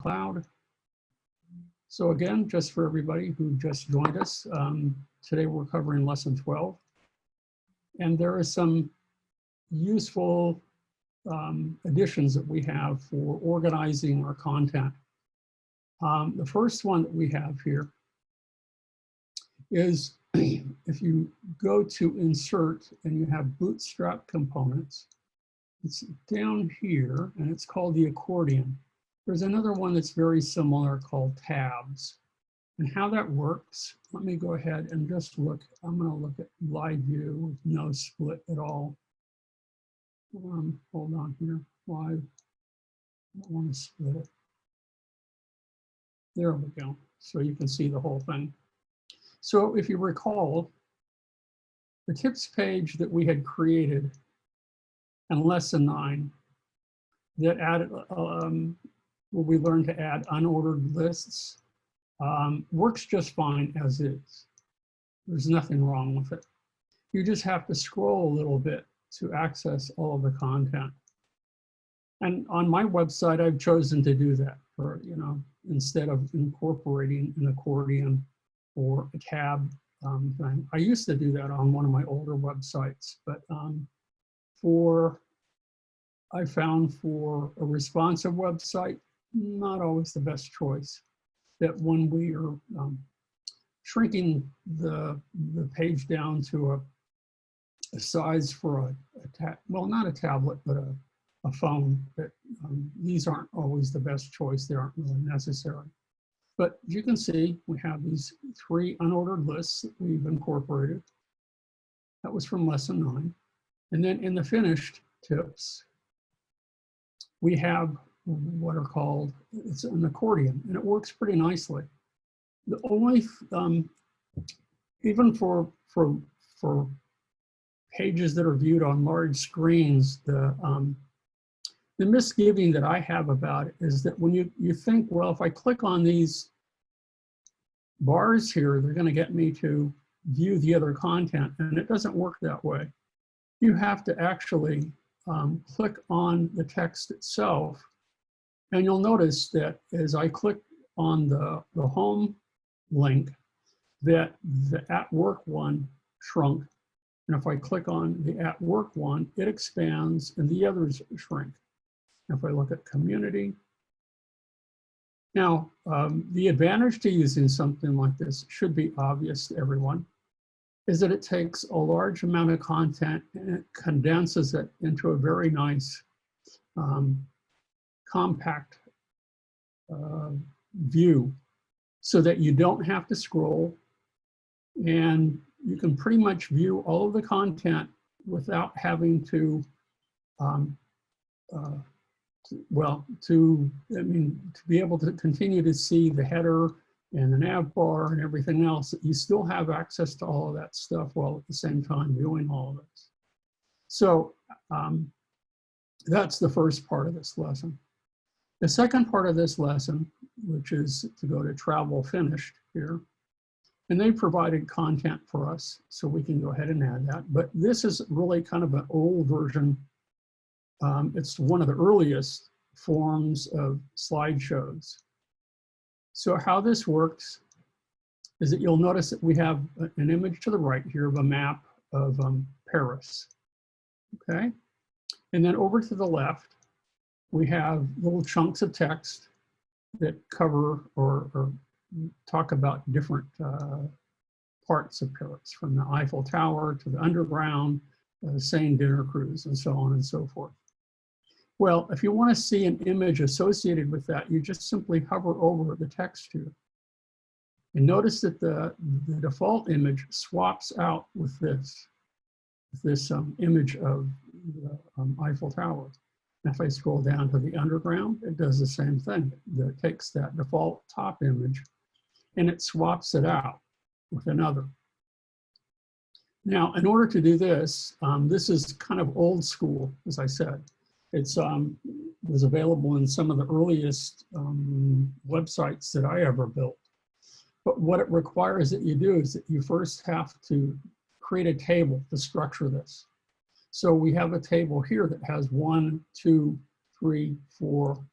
cloud. So again, just for everybody who just joined us, today we're covering lesson 12. And there are some useful additions that we have for organizing our content. The first one that we have here is if you go to insert and you have bootstrap components, it's down here and it's called the accordion. There's another one that's very similar called tabs. And how that works, let me go ahead and just look. I'm going to look at live view with no split at all. Hold on here, live. I don't want to split it. There we go. So you can see the whole thing. So if you recall, the tips page that we had created in lesson 9 that added, where we learned to add unordered lists, works just fine as is. There's nothing wrong with it. You just have to scroll a little bit to access all of the content. And on my website, I've chosen to do that for, instead of incorporating an accordion or a tab thing. I used to do that on one of my older websites, but I found for a responsive website, not always the best choice. That when we are shrinking the page down to a size for well, not a tablet, but a phone, that these aren't always the best choice. They aren't really necessary. But as you can see, we have these 3 unordered lists that we've incorporated. That was from lesson 9. And then in the finished tips, we have what are called, it's an accordion, and it works pretty nicely. The only, even for pages that are viewed on large screens, the misgiving that I have about it is that when you think, well, if I click on these bars here, they're going to get me to view the other content, and it doesn't work that way. You have to actually click on the text itself, and you'll notice that as I click on the home link, that the at work one shrunk. And if I click on the at work one, it expands and the others shrink. If I look at community. Now, the advantage to using something like this should be obvious to everyone, is that it takes a large amount of content and it condenses it into a very nice compact view so that you don't have to scroll, and you can pretty much view all of the content without having to to be able to continue to see the header and the nav bar and everything else. You still have access to all of that stuff while at the same time viewing all of this. So that's the first part of this lesson. The second part of this lesson, which is to go to travel finished here, and they provided content for us, so we can go ahead and add that. But this is really kind of an old version. It's one of the earliest forms of slideshows. So how this works is that you'll notice that we have an image to the right here of a map of Paris, okay? And then over to the left, we have little chunks of text that cover or talk about different parts of Paris, from the Eiffel Tower to the underground, the Seine dinner cruise, and so on and so forth. Well, if you want to see an image associated with that, you just simply hover over the text here. And notice that the default image swaps out with this image of the Eiffel Tower. And if I scroll down to the underground, it does the same thing. It takes that default top image and it swaps it out with another. Now, in order to do this, this is kind of old school, as I said. It's was available in some of the earliest websites that I ever built. But what it requires that you do is that you first have to create a table to structure this. So we have a table here that has 1, 2, 3, 4,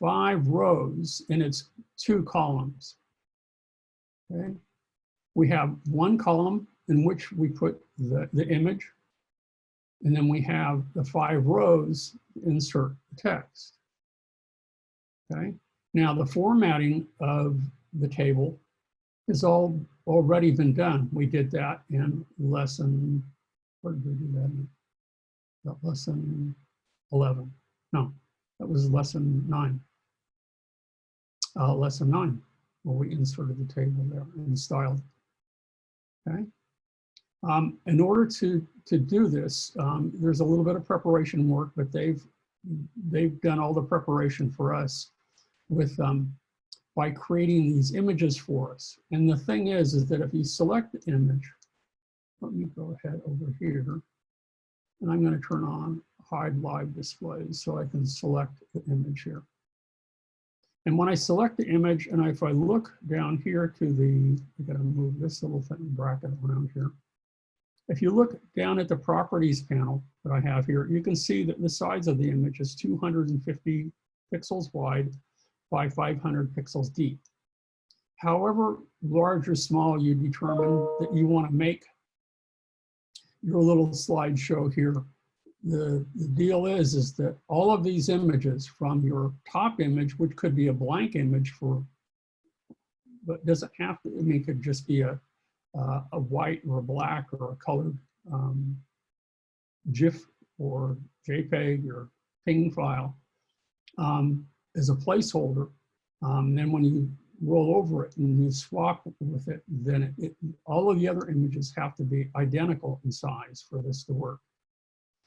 5 rows and it's 2 columns. Okay. We have 1 column in which we put the image, and then we have the 5 rows to insert the text. Okay. Now the formatting of the table has already been done. We did that in lesson, where did we do that in? Lesson 11. No, that was lesson 9. Lesson 9, where we inserted the table there and styled. Okay. In order to do this, there's a little bit of preparation work, but they've done all the preparation for us with by creating these images for us. And the thing is that if you select the image, let me go ahead over here, and I'm going to turn on hide live displays so I can select the image here. And when I select the image, and if I look down here to the, I got to move this little thing bracket around here. If you look down at the properties panel that I have here, you can see that the size of the image is 250 pixels wide by 500 pixels deep. However large or small you determine that you want to make your little slideshow here, the deal is that all of these images from your top image, which could be a blank image but doesn't have to, I mean, it could just be a white or a black or a colored GIF or JPEG or PNG file as a placeholder. Then when you roll over it and you swap with it, then all of the other images have to be identical in size for this to work.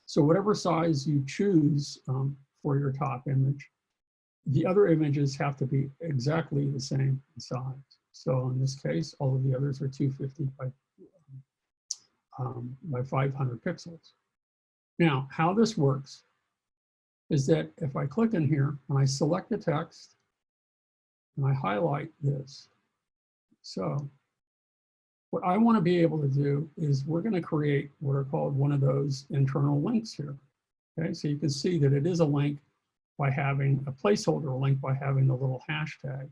So whatever size you choose for your top image, the other images have to be exactly the same in size. So in this case, all of the others are 250 by 500 pixels. Now, how this works is that if I click in here and I select the text and I highlight this, so what I want to be able to do is we're going to create what are called one of those internal links here. Okay, so you can see that it is a link by having a placeholder link by having a little hashtag.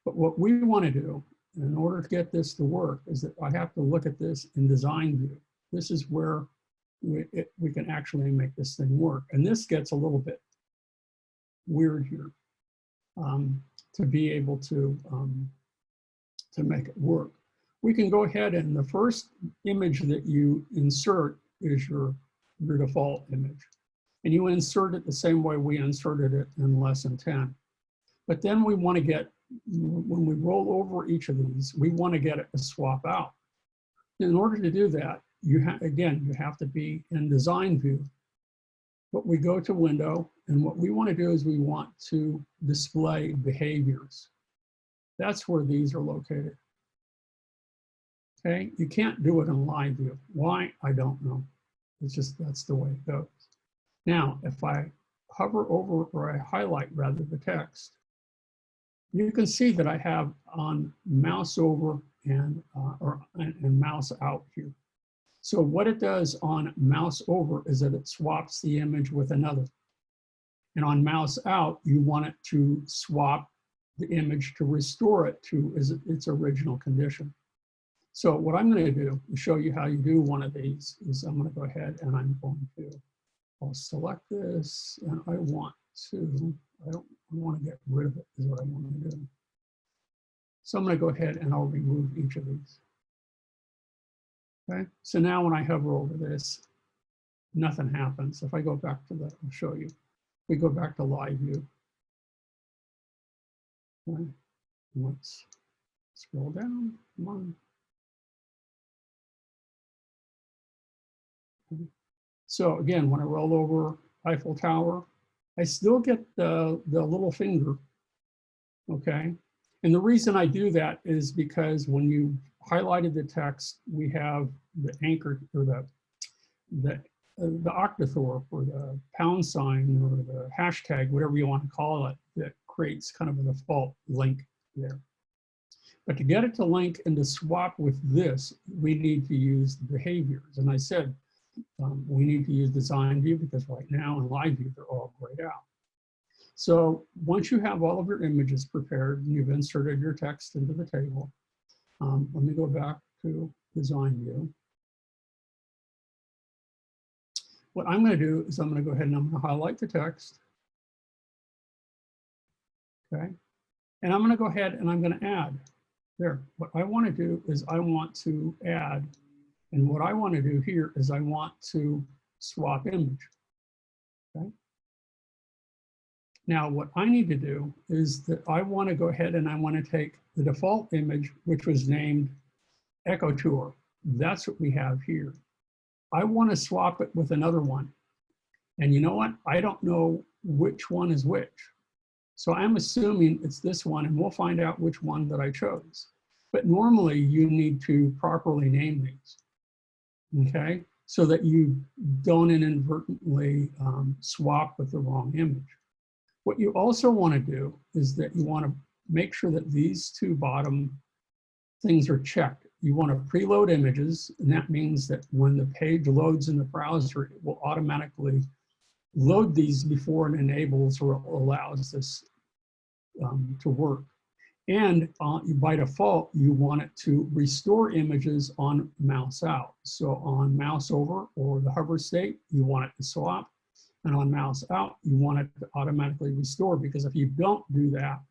But what we want to do in order to get this to work is that I have to look at this in design view. This is where we can actually make this thing work. And this gets a little bit weird here to be able to make it work. We can go ahead and the first image that you insert is your default image. And you insert it the same way we inserted it in lesson 10. But then we want to get, when we roll over each of these, we want to get it to swap out. In order to do that, you have to be in design view. But we go to window, and what we want to do is we want to display behaviors. That's where these are located. Okay, you can't do it in live view. Why? I don't know. It's just, that's the way it goes. Now, if I hover over, or I highlight rather the text, you can see that I have on mouse over and mouse out here. So what it does on mouse over is that it swaps the image with another. And on mouse out, you want it to swap the image to restore it to its original condition. So what I'm going to do to show you how you do one of these is I'm going to go ahead and I'll select this, and I want to get rid of it is what I want to do. So I'm going to go ahead and I'll remove each of these. Okay, so now when I hover over this, nothing happens. If I go back to that, I'll show you. We go back to live view. Okay, let's scroll down, come on. Okay. So again, when I roll over Eiffel Tower, I still get the little finger, okay? And the reason I do that is because when you highlighted the text, we have the anchor, or the octothorpe, or the pound sign, or the hashtag, whatever you want to call it, that creates kind of a default link there. But to get it to link and to swap with this, we need to use the behaviors. And I said, we need to use design view because right now in live view, they're all grayed out. So once you have all of your images prepared and you've inserted your text into the table, let me go back to design view. What I'm going to do is I'm going to go ahead and I'm going to highlight the text. Okay. And I'm going to go ahead and I'm going to add there. What I want to do is I want to add, and what I want to do here is I want to swap image. Okay. Now what I need to do is that I want to go ahead and I want to take the default image, which was named Echo Tour. That's what we have here. I want to swap it with another one. And you know what? I don't know which one is which. So I'm assuming it's this one, and we'll find out which one that I chose. But normally you need to properly name these, okay? So that you don't inadvertently swap with the wrong image. What you also want to do is that you want to make sure that these two bottom things are checked. You want to preload images, and that means that when the page loads in the browser, it will automatically load these before it enables or allows this to work. And by default, you want it to restore images on mouse out. So on mouse over or the hover state, you want it to swap. And on mouse out, you want it to automatically restore, because if you don't do that,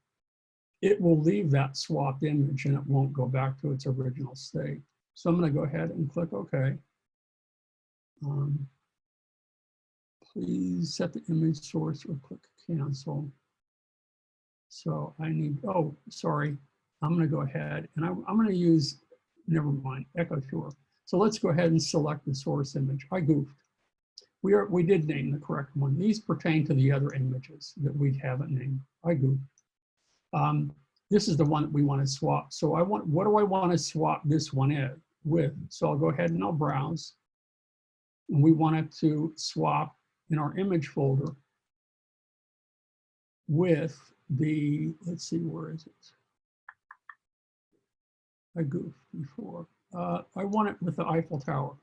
it will leave that swapped image and it won't go back to its original state. So I'm going to go ahead and click OK. Please set the image source or click cancel. So I need, oh, sorry. I'm going to go ahead and I'm going to use, never mind, Echo Tour. So let's go ahead and select the source image. I goofed. We did name the correct one. These pertain to the other images that we haven't named. I goofed. This is the one that we want to swap. So what do I want to swap this one with? So I'll go ahead and I'll browse. And we want it to swap in our image folder with the, let's see, where is it? I goofed before. I want it with the Eiffel Tower.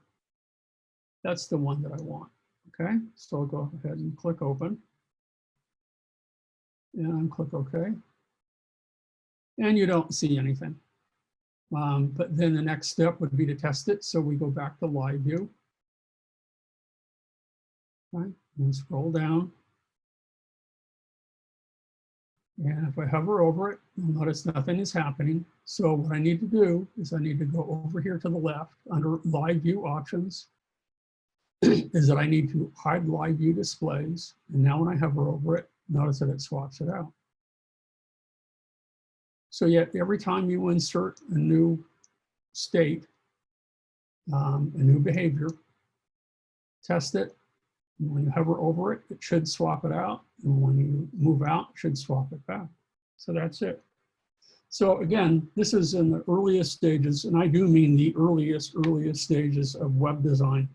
That's the one that I want. Okay, so I'll go ahead and click open. And click OK. And you don't see anything. But then the next step would be to test it. So we go back to live view. Right, and scroll down. And if I hover over it, you'll notice nothing is happening. So what I need to do is I need to go over here to the left under live view options. Is that I need to hide live view displays. And now when I hover over it, notice that it swaps it out. So yet every time you insert a new state, a new behavior, test it. And when you hover over it, it should swap it out. And when you move out, it should swap it back. So that's it. So again, this is in the earliest stages, and I do mean the earliest stages of web design.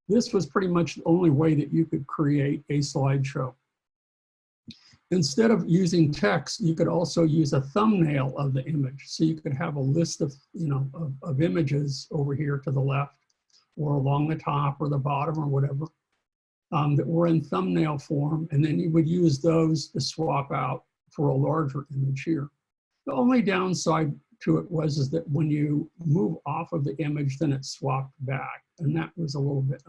This was pretty much the only way that you could create a slideshow. Instead of using text, you could also use a thumbnail of the image. So you could have a list of, of images over here to the left or along the top or the bottom or whatever that were in thumbnail form. And then you would use those to swap out for a larger image here. The only downside to it is that when you move off of the image, then it swapped back. And that was a little bit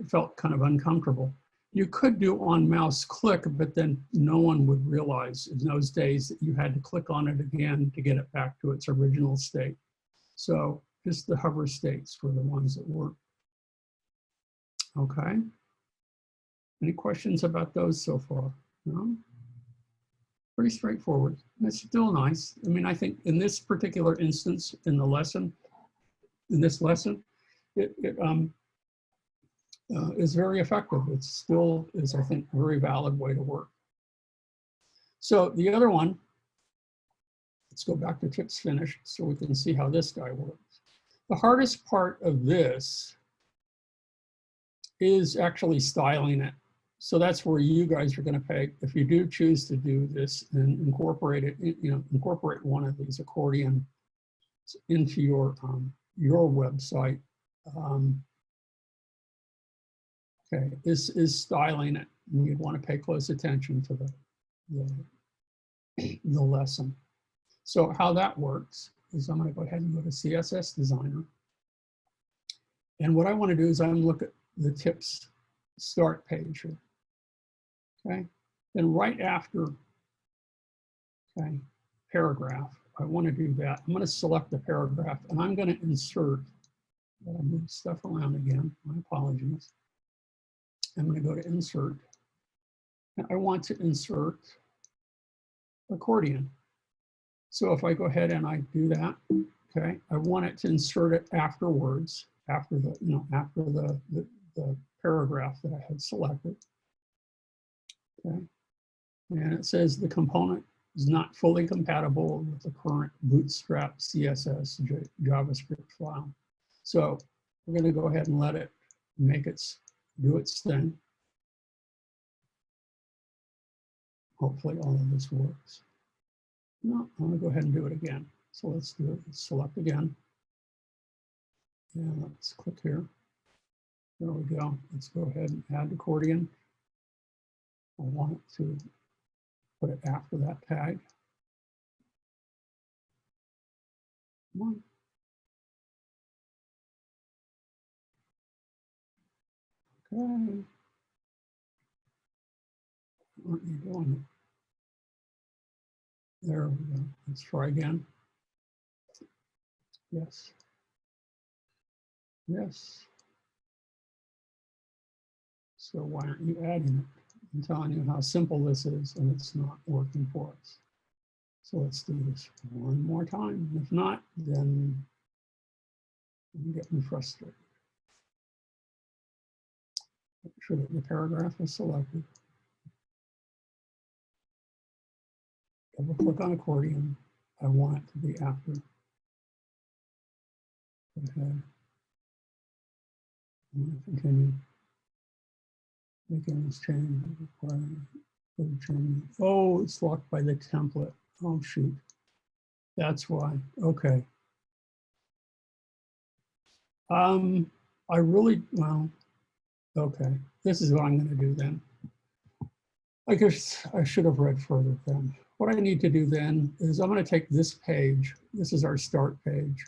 felt kind of uncomfortable. You could do on mouse click, but then no one would realize in those days that you had to click on it again to get it back to its original state. So just the hover states were the ones that worked. Okay. Any questions about those so far? No? Pretty straightforward. It's still nice. I mean, I think in this particular instance, in this lesson, it is very effective. It still is, I think, a very valid way to work. So the other one, let's go back to tips finished so we can see how this guy works. The hardest part of this is actually styling it. So that's where you guys are going to pay. If you do choose to do this and incorporate it, incorporate one of these accordion into your website. Okay, this is styling it. And you'd want to pay close attention to the lesson. So how that works is I'm going to go ahead and go to CSS Designer. And what I want to do is I'm look at the tips start page here. Okay. Then right after, okay, paragraph, I want to do that. I'm going to select the paragraph and I'm going to insert. I'll move stuff around again. My apologies. I'm going to go to insert. And I want to insert accordion. So if I go ahead and I do that, okay, I want it to insert it afterwards, after the, after the paragraph that I had selected. Okay. And it says the component is not fully compatible with the current Bootstrap CSS JavaScript file. So we're going to go ahead and let it do its thing. Hopefully all of this works. No, I'm going to go ahead and do it again. So let's do it. Let's select again. And let's click here. There we go. Let's go ahead and add accordion. I want it to put it after that tag. Come on. Okay. What are you doing? There we go. Let's try again. Yes. Yes. So why aren't you adding it? I'm telling you how simple this is, and it's not working for us. So let's do this one more time. If not, then I'm getting frustrated. Make sure that the paragraph is selected. Double click on accordion. I want it to be after. Go ahead. I'm going to continue making this change. Oh, it's locked by the template. Oh, shoot. That's why. Okay. I really, well, okay. This is what I'm going to do then. I guess I should have read further then. What I need to do then is I'm going to take this page. This is our start page.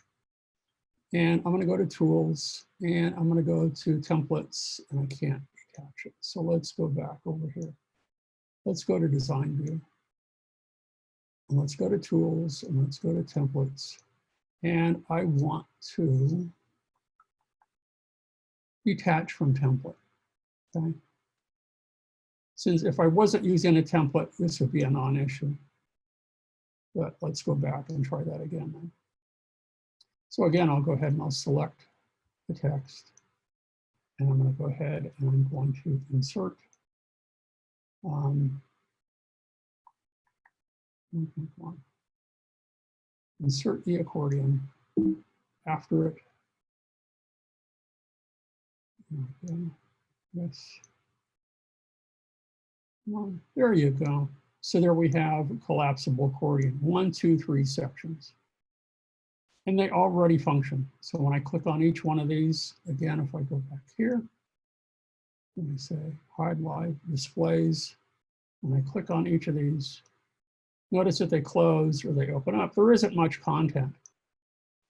And I'm going to go to tools and I'm going to go to templates and I can't attach it. So let's go back over here. Let's go to design view. And let's go to tools and let's go to templates. And I want to detach from template. Okay. Since if I wasn't using a template, this would be a non-issue. But let's go back and try that again then. So again, I'll go ahead and I'll select the text. And I'm going to go ahead and I'm going to insert. Insert the accordion after it. Okay. Yes. Well, there you go. So there we have collapsible accordion, 1, 2, 3 sections. And they already function. So when I click on each one of these, again, if I go back here, let me say hide live displays. When I click on each of these, notice that they close or they open up. There isn't much content.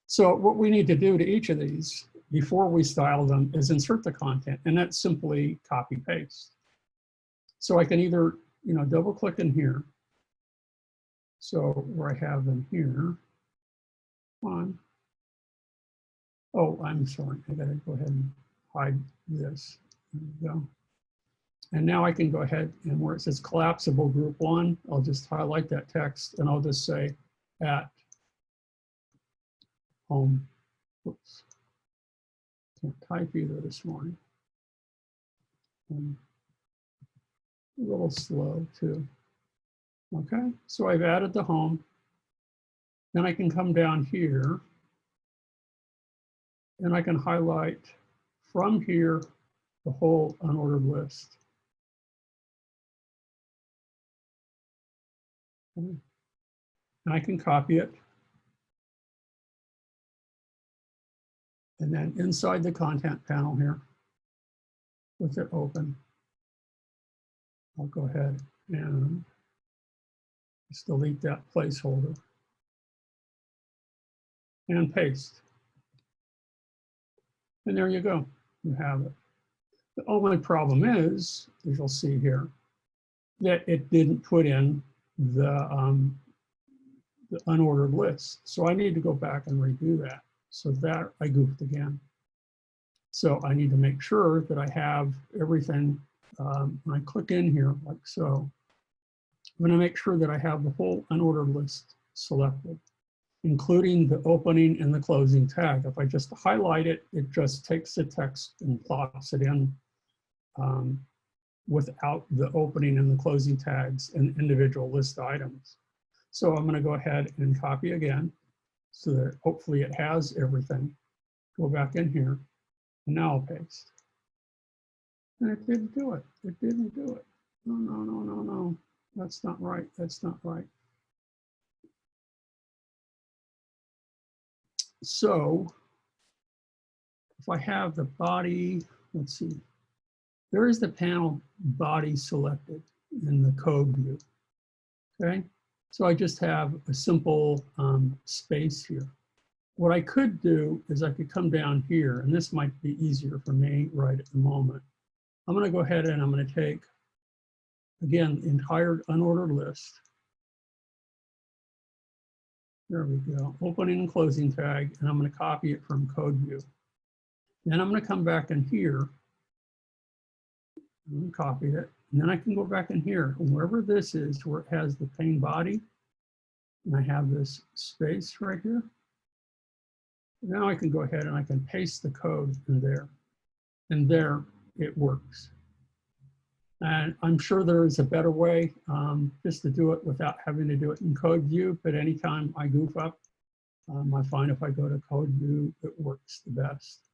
So what we need to do to each of these before we style them is insert the content, and that's simply copy paste. So I can either, double click in here. So where I have them here, on. Oh, I'm sorry, I gotta go ahead and hide this. There we go. And now I can go ahead and where it says collapsible group 1, I'll just highlight that text and I'll just say at home. Oops. Can't type either this morning. A little slow too. Okay, so I've added the home. Then I can come down here and I can highlight from here the whole unordered list. Okay. And I can copy it. And then inside the content panel here, with it open, I'll go ahead and just delete that placeholder and paste. And there you go, you have it. The only problem is, as you'll see here, that it didn't put in the unordered list. So I need to go back and redo that. So that I goofed again. So I need to make sure that I have everything. When I click in here like so, I'm going to make sure that I have the whole unordered list selected, including the opening and the closing tag. If I just highlight it, it just takes the text and plops it in without the opening and the closing tags and individual list items. So I'm going to go ahead and copy again so that hopefully it has everything. Go back in here and now I'll paste. And it didn't do it. It didn't do it. No, no, no, no, no. That's not right. That's not right. So if I have the body, let's see, there is the panel body selected in the code view. Okay, so I just have a simple space here. What I could do is I could come down here, and this might be easier for me right at the moment. I'm going to go ahead and I'm going to take, again, the entire unordered list. There we go, opening and closing tag, and I'm going to copy it from code view. Then I'm going to come back in here and copy it. And then I can go back in here, and wherever this is, where it has the pane body, and I have this space right here. Now I can go ahead and I can paste the code in there, and there it works. And I'm sure there is a better way just to do it without having to do it in code view, but anytime I goof up, I find if I go to code view, it works the best.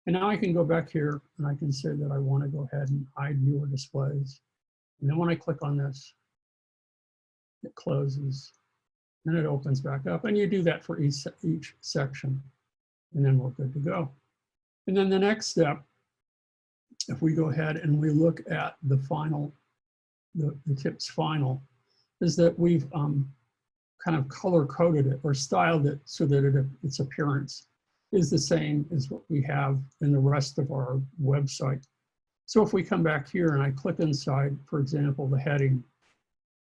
And now I can go back here and I can say that I want to go ahead and hide viewer displays. And then when I click on this, it closes and it opens back up. And you do that for each section, and then we're good to go. And then the next step, if we go ahead and we look at the final, the tips final, is that we've kind of color coded it or styled it so that its appearance is the same as what we have in the rest of our website. So if we come back here and I click inside, for example, the heading,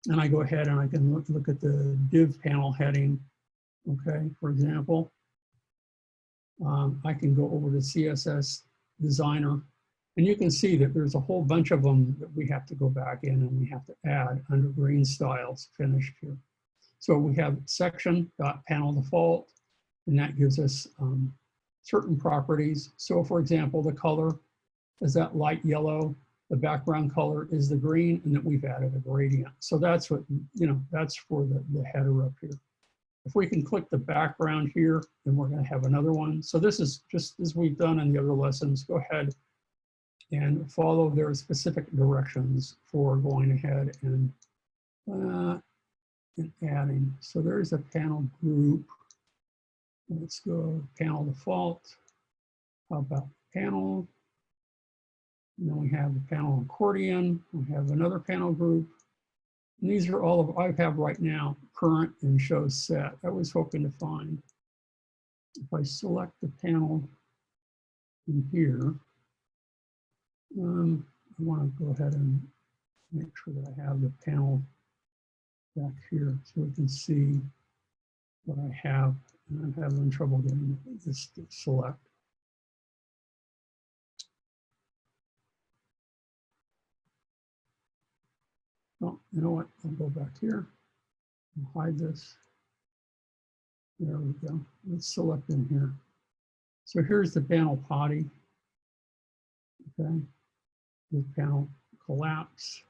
and I go ahead and I can look at the div panel heading, okay, for example, I can go over to CSS Designer, and you can see that there's a whole bunch of them that we have to go back in and we have to add under green styles finished here. So we have section.panel default, and that gives us certain properties. So for example, the color is that light yellow, the background color is the green, and then we've added a gradient. So that's what, you know, that's for the header up here. If we can click the background here, then we're going to have another one. So this is just as we've done in the other lessons. Go ahead and follow their specific directions for going ahead and adding. So there's a panel group. Let's go panel default. How about panel? And then we have the panel accordion. We have another panel group. And these are all of I have right now, current and show set. I was hoping to find, if I select the panel in here, I want to go ahead and make sure that I have the panel back here so we can see what I have. And I'm having trouble getting this to select. Oh, you know what? I'll go back here and hide this. There we go. Let's select in here. So here's the panel body. Okay. The panel collapse.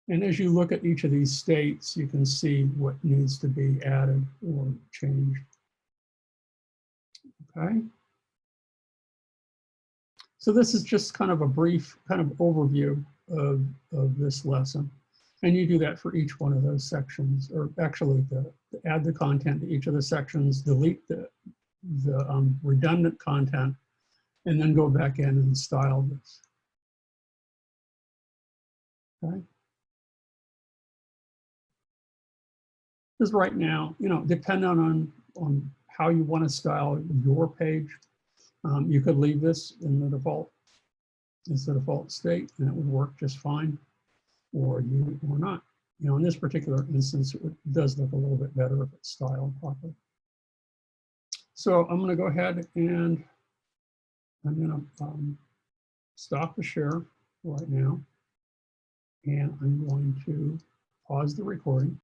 And as you look at each of these states, you can see what needs to be added or changed. Okay. So this is just kind of a brief kind of overview of this lesson. And you do that for each one of those sections, or actually add the content to each of the sections, delete the redundant content, and then go back in and style this. Okay. Because right now, you know, depending on how you want to style your page, you could leave this in the default state and it would work just fine, or not. You know, in this particular instance, it does look a little bit better if it's styled properly. So I'm going to go ahead and I'm going to stop the share right now, and I'm going to pause the recording.